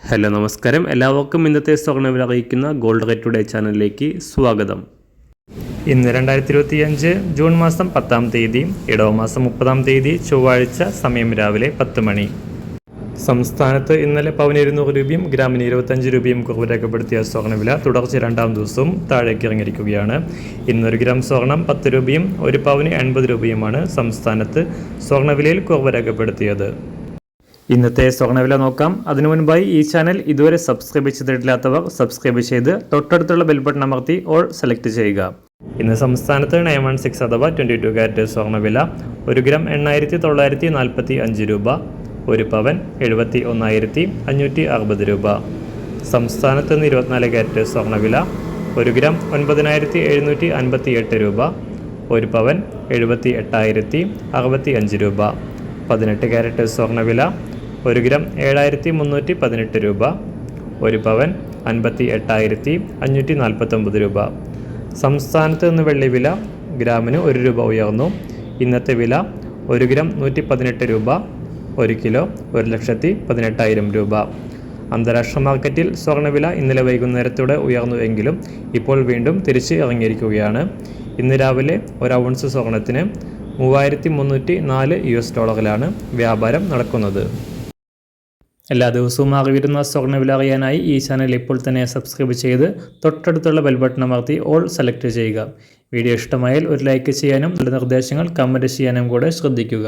Hello നമസ്കാരം, എല്ലാവർക്കും ഇന്നത്തെ സ്വർണ്ണവില അറിയിക്കുന്ന ഗോൾഡ് റേറ്റ് ടുഡേ ചാനലിലേക്ക് സ്വാഗതം. ഇന്ന് 2025 ജൂൺ മാസം 10-ാം തീയതി, ഇടവമാസം 30-ാം തീയതി, ചൊവ്വാഴ്ച. സമയം രാവിലെ 10 മണി. സംസ്ഥാനത്ത് ഇന്നലെ പവന് 200 രൂപയും ഗ്രാമിന് 25 രൂപയും കുറവ് രേഖപ്പെടുത്തിയ സ്വർണ്ണവില തുടർച്ച 2-ാം ദിവസവും താഴേക്ക് ഇറങ്ങിയിരിക്കുകയാണ്. ഇന്നൊരു ഗ്രാം സ്വർണം 10 രൂപയും 1 പവന് 80 രൂപയുമാണ് സംസ്ഥാനത്ത് സ്വർണ്ണവിലയിൽ കുറവ് രേഖപ്പെടുത്തിയത്. ഇന്നത്തെ സ്വർണ്ണവില നോക്കാം. അതിനു മുൻപായി ഈ ചാനൽ ഇതുവരെ സബ്സ്ക്രൈബ് ചെയ്തിട്ടില്ലാത്തവർ സബ്സ്ക്രൈബ് ചെയ്ത് തൊട്ടടുത്തുള്ള ബെൽ ബട്ടൺ അമർത്തി ഓൾ സെലക്ട് ചെയ്യുക. ഇന്ന് സംസ്ഥാനത്ത് 916 അഥവാ 22 കാരറ്റ് സ്വർണ്ണവില 1 ഗ്രാം 8,945 രൂപ, 1 പവൻ 71,560 രൂപ. സംസ്ഥാനത്ത് ഇന്ന് 24 കാരറ്റ് സ്വർണ്ണവില 1 ഗ്രാം 9,758 രൂപ, 1 പവൻ 78,065 രൂപ. 18 കാരറ്റ് സ്വർണ്ണവില 1 ഗ്രാം 7,318 രൂപ, 1 പവൻ 58,549 രൂപ. സംസ്ഥാനത്ത് നിന്ന് വെള്ളിവില ഗ്രാമിന് 1 രൂപ ഉയർന്നു. ഇന്നത്തെ വില 1 ഗ്രാം 118 രൂപ, 1 കിലോ 1,18,000 രൂപ. അന്താരാഷ്ട്ര മാർക്കറ്റിൽ സ്വർണ്ണവില ഇന്നലെ വൈകുന്നേരത്തോടെ ഉയർന്നുവെങ്കിലും ഇപ്പോൾ വീണ്ടും തിരിച്ച് ഇറങ്ങിയിരിക്കുകയാണ്. ഇന്ന് രാവിലെ 1 ഔൺസ് സ്വർണത്തിന് $3,304 വ്യാപാരം നടക്കുന്നത്. എല്ലാ ദിവസവും അറിവിരുന്ന സ്വർണ്ണവില അറിയാനായി ഈ ചാനൽ ഇപ്പോൾ തന്നെ സബ്സ്ക്രൈബ് ചെയ്ത് തൊട്ടടുത്തുള്ള ബെൽ ബട്ടൺ അമർത്തി ഓൾ സെലക്ട് ചെയ്യുക. വീഡിയോ ഇഷ്ടമായാൽ ഒരു ലൈക്ക് ചെയ്യാനും നല്ല നിർദ്ദേശങ്ങൾ കമൻറ്റ് ചെയ്യാനും കൂടെ ശ്രദ്ധിക്കുക.